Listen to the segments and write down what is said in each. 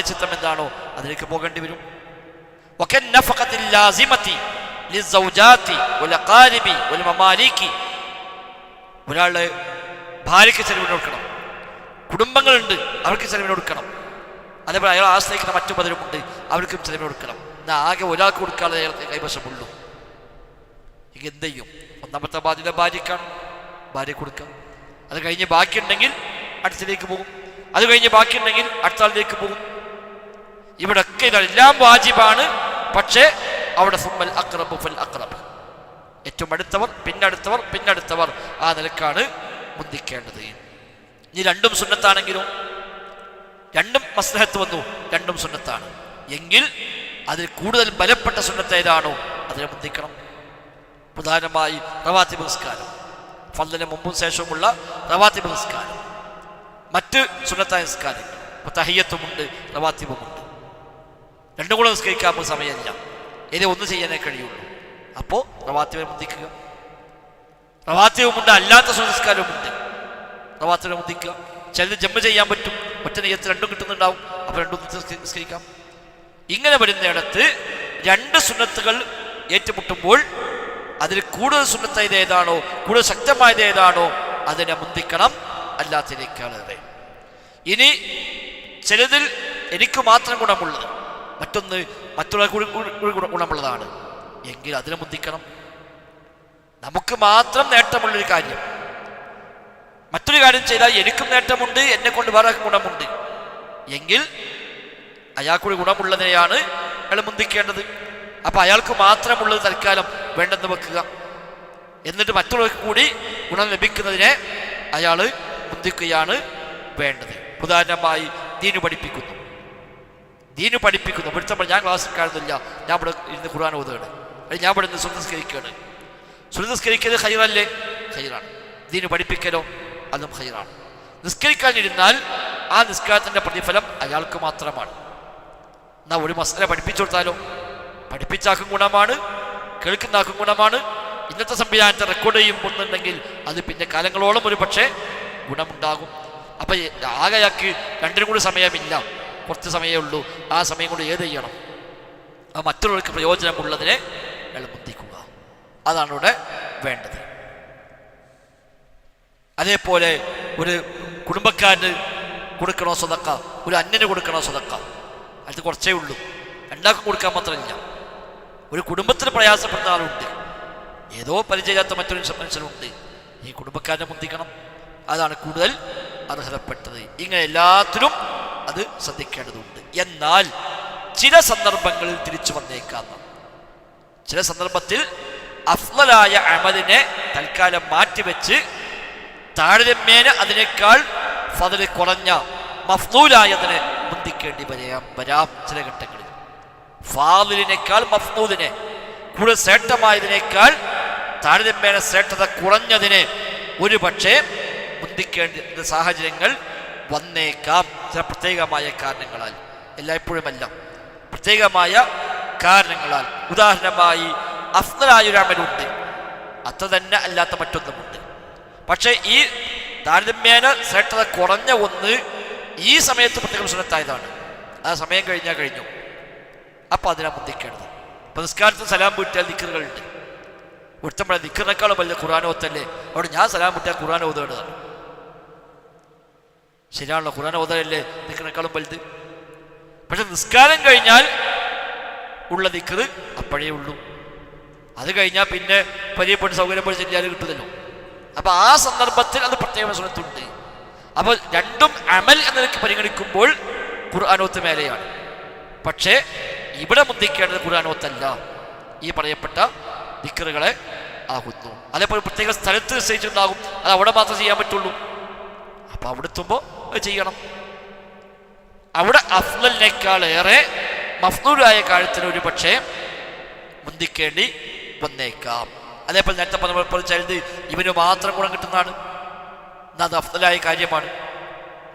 ചിത്തം എന്താണോ അതിലേക്ക് പോകേണ്ടി വരും. ഒരാള് ഭാര്യയ്ക്ക് ചെലവിന് കൊടുക്കണം, കുടുംബങ്ങളുണ്ട് അവർക്ക് ചെലവിന് കൊടുക്കണം, അതേപോലെ അയാൾ ആശ്രയിക്കുന്ന മറ്റു പലരുമുണ്ട് അവർക്കും ചെലവിന് കൊടുക്കണം. എന്നാൽ ആകെ ഒരാൾക്ക് കൊടുക്കാതെ അയാൾക്ക് കൈവശമുള്ളൂ. എന്ത് ചെയ്യും? ഒന്നാമത്തെ ബാധ്യത ഭാര്യക്കാണ്, ഭാര്യ കൊടുക്കാം. അത് കഴിഞ്ഞ് ബാക്കിയുണ്ടെങ്കിൽ അടുത്തിലേക്ക് പോകും, അത് കഴിഞ്ഞ് ബാക്കിയുണ്ടെങ്കിൽ അടുത്ത ആളിലേക്ക് പോകും. ഇവിടൊക്കെ ഇതെല്ലാം വാജിബാണ്. പക്ഷേ അവിടെ സുമ്മൽ അഖ്റബു ഫൽ അഖ്റബ്, ഏറ്റവും അടുത്തവർ പിന്നടുത്തവർ പിന്നടുത്തവർ, ആ നിലക്കാണ് മുന്തിക്കേണ്ടത്. ഇനി രണ്ടും സുന്നത്താണെങ്കിലും, രണ്ടും മസ്ലഹത്ത് വന്നു, രണ്ടും സുന്നത്താണ് എങ്കിൽ അതിൽ കൂടുതൽ ബലപ്പെട്ട സുന്നത്ത് ഏതാണോ അതിനെ മുന്തിക്കണം. പ്രധാനമായി റവാത്തിബ് നിസ്കാരം, ഫർദിന് മുമ്പും ശേഷവുമുള്ള റവാത്തിബ് നിസ്കാരം, മറ്റ് സുന്നത്തായ നിസ്കാരങ്ങൾ, ഇപ്പോൾ തഹിയ്യത്തുമുണ്ട് റവാത്തിബുമുണ്ട്. രണ്ടും കൂടെ നിസ്കരിക്കാൻ നമുക്ക് സമയമില്ല, ഇനി ഒന്ന് ചെയ്യാനേ കഴിയുള്ളൂ. അപ്പോൾ റവാത്തിബിനെ മുന്തിക്കുക. റവാത്തിബുമുണ്ട്, അല്ലാത്ത സുന്നസ്കാരവുമുണ്ട്. റവാത്തിബിനെ മുന്തിക്കുക. ചിലത് ജമ്മ് ചെയ്യാൻ പറ്റും, ഒറ്റ നെയ്യത്ത് രണ്ടും കിട്ടുന്നുണ്ടാവും, അപ്പോൾ രണ്ടും നിസ്കരിക്കാം. ഇങ്ങനെ വരുന്നിടത്ത് രണ്ട് സുന്നത്തുകൾ ഏറ്റുമുട്ടുമ്പോൾ അതിൽ കൂടുതൽ സുന്നത്തായത് ഏതാണോ, കൂടുതൽ ശക്തമായത് ഏതാണോ അതിനെ മുന്തിക്കണം, അല്ലാത്തതിനേക്കാളേറെ. ഇനി ചിലതിൽ എനിക്ക് മാത്രം ഗുണമുള്ളത്, മറ്റൊന്ന് മറ്റുള്ള ഗുണമുള്ളതാണ് എങ്കിൽ അതിനെ മുന്തിക്കണം. നമുക്ക് മാത്രം നേട്ടമുള്ളൊരു കാര്യം മറ്റൊരു കാര്യം ചെയ്താൽ എനിക്കും നേട്ടമുണ്ട്, എന്നെ കൊണ്ട് വേറെ ഗുണമുണ്ട് എങ്കിൽ അയാൾക്കൊരു ഗുണമുള്ളതിനെയാണ് അയാൾ മുന്തിക്കേണ്ടത്. അപ്പം അയാൾക്ക് മാത്രമുള്ളത് തൽക്കാലം വേണ്ടെന്ന് വെക്കുക, എന്നിട്ട് മറ്റുള്ളവർക്ക് കൂടി ഗുണം ലഭിക്കുന്നതിനെ അയാൾ മുന്തിക്കുകയാണ് വേണ്ടത്. ഉദാഹരണമായി ദീന് പഠിപ്പിക്കുന്നു, ഞാൻ ക്ലാസ്സിൽ കാണുന്നില്ല, ഞാൻ ഇവിടെ ഇരുന്ന് ഖുർആൻ ഓതുകയാണ്, അല്ലെങ്കിൽ ഞാൻ ഇവിടെ നിന്ന് സുന്നസ്കരിക്കുകയാണ്. സുന്നസ്കരിക്കല് ഖൈറല്ലേ? ഖൈറാണ്. ദീന് പഠിപ്പിക്കലോ? അതും ഖൈറാണ്. നിസ്കരിക്കാനിരുന്നാൽ ആ നിസ്കാരത്തിൻ്റെ പ്രതിഫലം അയാൾക്ക് മാത്രമാണ്. എന്നാൽ ഒരു മസല പഠിപ്പിച്ചു കൊടുത്താലോ? പഠിപ്പിച്ചാക്കും ഗുണമാണ്, കേൾക്കുന്നാക്കും ഗുണമാണ്. ഇന്നത്തെ സംവിധാനത്തെ റെക്കോർഡ് ചെയ്യുമ്പോന്നുണ്ടെങ്കിൽ അത് പിന്നെ കാലങ്ങളോളം ഒരു പക്ഷേ ഗുണമുണ്ടാകും. അപ്പം ആകെ അയാൾക്ക് രണ്ടിനും കൂടി സമയമില്ല, കുറച്ച് സമയമേ ഉള്ളൂ. ആ സമയം കൊണ്ട് ഏത് ചെയ്യണം? ആ മറ്റുള്ളവർക്ക് പ്രയോജനമുള്ളതിനെ അയാൾ മുന്തിക്കുക, അതാണ് ഇവിടെ വേണ്ടത്. അതേപോലെ ഒരു കുടുംബക്കാരന് കൊടുക്കണോ സ്വതക്ക, ഒരു അന്യന് കൊടുക്കണോ സ്വതക്ക, അത് കുറച്ചേ ഉള്ളൂ, രണ്ടാൾക്കും കൊടുക്കാൻ മാത്രമില്ല. ഒരു കുടുംബത്തിന് പ്രയാസപ്പെടുന്ന ആളുണ്ട്, ഏതോ പരിചയമില്ലാത്ത മറ്റൊരു മനുഷ്യനുണ്ട്, ഈ കുടുംബക്കാരനെ മുന്തിക്കണം, അതാണ് കൂടുതൽ അർഹതപ്പെട്ടത്. ഇങ്ങനെ എല്ലാത്തിലും അത് ശ്രദ്ധിക്കേണ്ടതുണ്ട്. എന്നാൽ ചില സന്ദർഭങ്ങളിൽ തിരിച്ചു വന്നേക്കാം. ചില സന്ദർഭത്തിൽ അഫ്ളലായ അമലിനെ തൽക്കാലം മാറ്റിവെച്ച് താരതമ്യേന അതിനേക്കാൾ ഫദല് കുറഞ്ഞ മഫ്ളൂലായതിനെ മുന്തിക്കേണ്ടി വരാം. ചില ഘട്ടങ്ങളിൽ ഫാദിലിനേക്കാൾ മഫ്ളൂലിനെ, കൂടുതൽ ശ്രേഷ്ഠമായതിനേക്കാൾ താരതമ്യേന ശ്രേഷ്ഠത കുറഞ്ഞതിനെ ഒരു പക്ഷേ മുന്തിക്കേണ്ട സാഹചര്യങ്ങൾ വന്നേക്കാം. ചില പ്രത്യേകമായ കാരണങ്ങളാൽ, എല്ലായ്പ്പോഴുമല്ല, പ്രത്യേകമായ കാരണങ്ങളാൽ. ഉദാഹരണമായി അഫ്ളലായൊരു അമലുണ്ട്, അത്ര തന്നെ അല്ലാത്ത മറ്റൊന്നുമുണ്ട്. പക്ഷേ ഈ താരതമ്യേന ശ്രേഷ്ഠത കുറഞ്ഞ ഒന്ന് ഈ സമയത്ത് പ്രത്യേകം സുന്നത്തായതാണ്, ആ സമയം കഴിഞ്ഞാൽ കഴിഞ്ഞു. അപ്പം അതിനാ മുന്തിക്കേണ്ടത്. ഇപ്പം നിസ്കാരത്തിന് സലാം വീട്ടിയാൽ ദിക്റുകളുണ്ട്, ഒരുത്തമ്പഴ ദിക്റിനേക്കാളും വലിയ ഖുർആൻ ഓത്തല്ലേ, അവിടെ ഞാൻ സലാം വീട്ടിയാൽ ഖുർആൻ ഓതേണ്ടതാണ്. ശരിയാണല്ലോ, ഖുർആൻ ഓതലല്ലേ ദിക്റിനേക്കാളും വലുത്. പക്ഷെ നിസ്കാരം കഴിഞ്ഞാൽ ഉള്ള ദിക്റ് അപ്പോഴേ ഉള്ളൂ, അത് കഴിഞ്ഞാൽ പിന്നെ പരിചയപ്പെട്ട് സൗകര്യപ്പെട്ട് ചെല്ലാൻ കിട്ടുമല്ലോ. അപ്പൊ ആ സന്ദർഭത്തിൽ അത് പ്രത്യേക സുന്നത്തുണ്ട്. അപ്പോൾ രണ്ടും അമൽ എന്നതിലേക്ക് പരിഗണിക്കുമ്പോൾ ഖുർആനോത്ത് മേലെയാണ്. പക്ഷേ ഇവിടെ മുന്തിക്കേണ്ടത് ഖുർആനോത്തല്ല, ഈ പറയപ്പെട്ട ദിക്റുകളെ ആകുന്നു. അതേപോലെ പ്രത്യേക സ്ഥലത്ത് നിശ്ചയിച്ചിട്ടുണ്ടാകും, അത് അവിടെ മാത്രം ചെയ്യാൻ പറ്റുള്ളൂ. അപ്പൊ അവിടെ എത്തുമ്പോൾ അത് ചെയ്യണം. അവിടെ അഫ്ളലിനേക്കാളേറെ മഫ്ളൂലായ കാര്യത്തിന് ഒരു പക്ഷേ മുന്തിക്കേണ്ടി വന്നേക്കാം. അതേപോലെ നേരത്തെ പറഞ്ഞ ചിലത് ഇവന് മാത്രം ഗുണം കിട്ടുന്നതാണ്, എന്നാൽ അത് അഫ്ളലായ കാര്യമാണ്.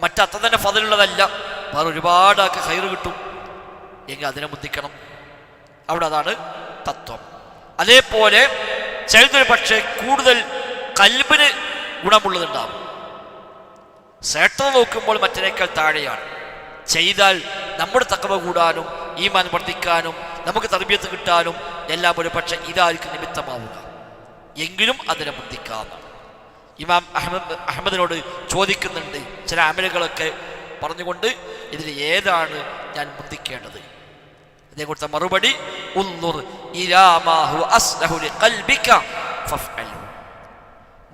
മറ്റത്ര തന്നെ ഫദലുള്ളതല്ല, വേറെ ഒരുപാട് ആൾക്ക് ഖൈറ് കിട്ടും എങ്കിൽ അതിനെ മുന്തിക്കണം. അവിടെ അതാണ് തത്വം. അതേപോലെ ചിലതൊരു പക്ഷേ കൂടുതൽ ഖൽബിന് ഗുണമുള്ളതുണ്ടാവും, ശ്രേഷ്ഠത നോക്കുമ്പോൾ മറ്റേനേക്കാൾ താഴെയാണ്, ചെയ്താൽ നമ്മുടെ തഖ്വ കൂടാനും ഈമാൻ വർദ്ധിക്കാനും നമുക്ക് തർബിയത്ത് കിട്ടാനും എല്ലാം ഒരു പക്ഷേ ഇതായിരിക്കും നിമിത്തമാവുക. എങ്കിലും അതിനെ മുന്തിക്കാം. ഇമാം അഹമ്മദിനോട് ചോദിക്കുന്നുണ്ട് ചില അമലുകളൊക്കെ പറഞ്ഞുകൊണ്ട്, ഇതിൽ ഏതാണ് ഞാൻ മുന്തിക്കേണ്ടത്? അതേ കൊടുത്ത മറുപടി,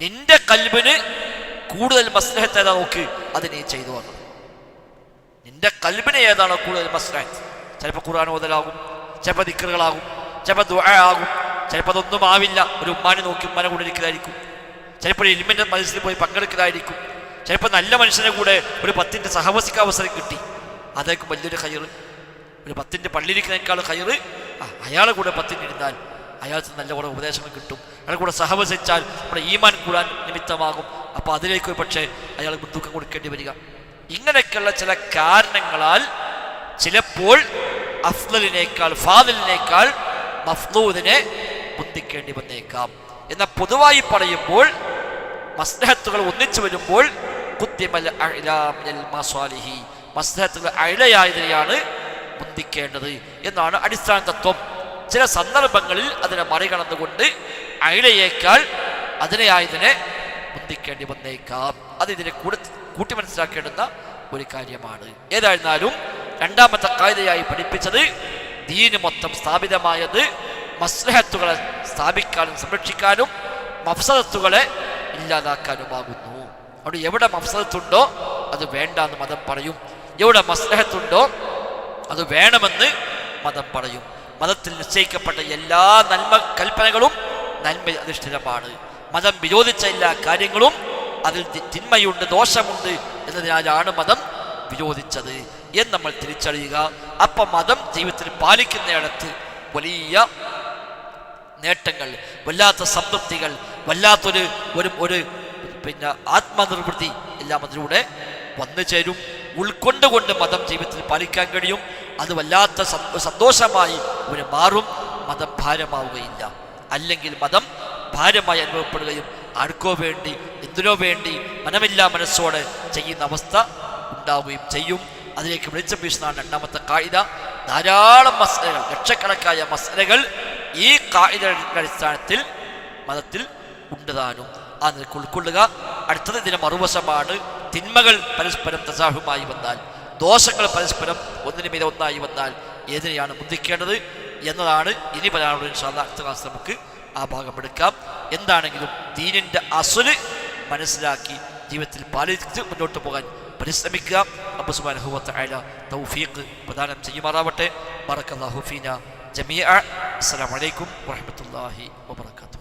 നിന്റെ കൽബിന് കൂടുതൽ മസ്ലഹത്ത് ഏതാ നോക്ക്, അത് നീ ചെയ്തു വന്നു. നിന്റെ കൽബിന് ഏതാണോ കൂടുതൽ മസ്ലഹത്ത്, ചിലപ്പോൾ ഖുർആൻ ഓതലാകും, ചിലപ്പോൾ ദിക്റുകളാകും, ചിലപ്പോൾ ദുആ ആകും, ചിലപ്പോൾ അതൊന്നും ആവില്ല, ഒരു ഉമ്മാനെ നോക്കി ഉമ്മാനെ കൂടെ ഇരിക്കലായിരിക്കും, ചിലപ്പോൾ ഇൽമിന്റെ മത്സരത്തിൽ പോയി പങ്കെടുക്കലായിരിക്കും, ചിലപ്പോൾ നല്ല മനുഷ്യനെ കൂടെ ഒരു 10 സഹവസിക്കാൻ അവസരം കിട്ടി, അതായിരിക്കും വലിയൊരു ഖൈറ്. ഒരു 10 പള്ളിയിരിക്കുന്നതിനേക്കാൾ ഖൈറ് അയാളെ കൂടെ 10 ഇരുന്നാൽ അയാൾക്ക് നല്ല കുറേ ഉപദേശങ്ങൾ കിട്ടും. അയാളെ കൂടെ സഹവസിച്ചാൽ നമ്മുടെ ഈമാൻ കൂടാൻ നിമിത്തമാകും. അപ്പോൾ അതിലേക്ക് ഒരു പക്ഷേ അയാൾ മുൻതൂക്കം കൊടുക്കേണ്ടി വരിക. ഇങ്ങനെയൊക്കെയുള്ള ചില കാരണങ്ങളാൽ ചിലപ്പോൾ അഫ്ളലിനേക്കാൾ ഫാദിലിനേക്കാൾ മഫ്ളൂദിനെ മുന്തിക്കേണ്ടി വന്നേക്കാം. എന്നാൽ പൊതുവായി പറയുമ്പോൾ മസ്ലഹത്തുകൾ ഒന്നിച്ചു വരുമ്പോൾ മസ്ലഹത്തുകൾ അയലയായതിനെയാണ് മുന്തിക്കേണ്ടത് എന്നാണ് അടിസ്ഥാന തത്വം. ചില സന്ദർഭങ്ങളിൽ അതിനെ മറികടന്നുകൊണ്ട് അയലയേക്കാൾ അതിനെയായതിനെ മുന്തിക്കേണ്ടി വന്നേക്കാം. അത് ഇതിനെ കൂട്ടി മനസ്സിലാക്കേണ്ടുന്ന ഒരു കാര്യമാണ്. ഏതായിരുന്നാലും രണ്ടാമത്തെ ഖായിദയായി പഠിപ്പിച്ചത് ദീന് മൊത്തം സ്ഥാപിതമായത് മസ്ലഹത്തുകളെ സ്ഥാപിക്കാനും സംരക്ഷിക്കാനും മഫ്സദത്തുകളെ ഇല്ലാതാക്കാനുമാകുന്നു. അവിടെ എവിടെ മഫ്സദത്തുണ്ടോ അത് വേണ്ടാന്ന് മതം പറയും, എവിടെ മസ്ലഹത്തുണ്ടോ അത് വേണമെന്ന് മതം പറയും. മതത്തിൽ നിശ്ചയിക്കപ്പെട്ട എല്ലാ നന്മ കൽപ്പനകളും നന്മ അധിഷ്ഠിതമാണ്. മതം വിരോധിച്ച എല്ലാ കാര്യങ്ങളും അതിൽ തിന്മയുണ്ട്, ദോഷമുണ്ട് എന്നതിനാലാണ് മതം വിരോധിച്ചത് എന്ന് നമ്മൾ തിരിച്ചറിയുക. അപ്പം മതം ജീവിതത്തിൽ പാലിക്കുന്നിടത്ത് വലിയ നേട്ടങ്ങൾ, വല്ലാത്ത സംതൃപ്തികൾ, വല്ലാത്തൊരു ഒരു ആത്മനിർവൃത്തി എല്ലാം അതിലൂടെ വന്നു ചേരും. ഉൾക്കൊണ്ടുകൊണ്ട് മതം ജീവിതത്തിൽ പാലിക്കാൻ കഴിയും. അത് വല്ലാത്ത സന്തോഷമായി ഒരു മാറും. മതം ഭാരമാവുകയില്ല. അല്ലെങ്കിൽ മതം ഭാരമായി അനുഭവപ്പെടുകയും ആർക്കോ വേണ്ടി എന്തിനോ വേണ്ടി മനമില്ലാ മനസ്സോടെ ചെയ്യുന്ന അവസ്ഥ ഉണ്ടാവുകയും ചെയ്യും. അതിലേക്ക് വെളിച്ചം വീശുന്നതാണ് രണ്ടാമത്തെ ഖായിദ. ധാരാളം മസ്അലകൾ, ലക്ഷക്കണക്കായ മസ്അലകൾ ഈ ഖായിദയുടെ അടിസ്ഥാനത്തിൽ മതത്തിൽ ഉണ്ടതാനും ആ നിലക്ക് ഉൾക്കൊള്ളുക. അടുത്തത് ഇതിന് മറുവശമാണ്. തിന്മകൾ പരസ്പരം തസാഹുമായി വന്നാൽ, ദോഷങ്ങൾ പരസ്പരം ഒന്നിനു മീതെ ഒന്നായി വന്നാൽ ഏതിനെയാണ് മുന്തിക്കേണ്ടത് എന്നതാണ് ഇനി പറയാനുള്ള. ഇൻഷാ അല്ലാഹ് അടുത്ത ക്ലാസ് നമുക്ക് ആ ഭാഗം എടുക്കാം. എന്താണെങ്കിലും ദീനിൻ്റെ അസ്ല് മനസ്സിലാക്കി ജീവിതത്തിൽ പാലിച്ച് മുന്നോട്ട് പോകാൻ പരിശ്രമിക്കുക. റബ്ബ് സുബ്ഹാനഹു വ തആല തൗഫീഖ് പ്രദാനം ചെയ്യുമാറാവട്ടെ. ബറക്കല്ലാഹു ഫീനാ ജമീഅ. അസ്സലാമു അലൈക്കും വറഹ്മത്തുള്ളാഹി വബറകാതുഹു.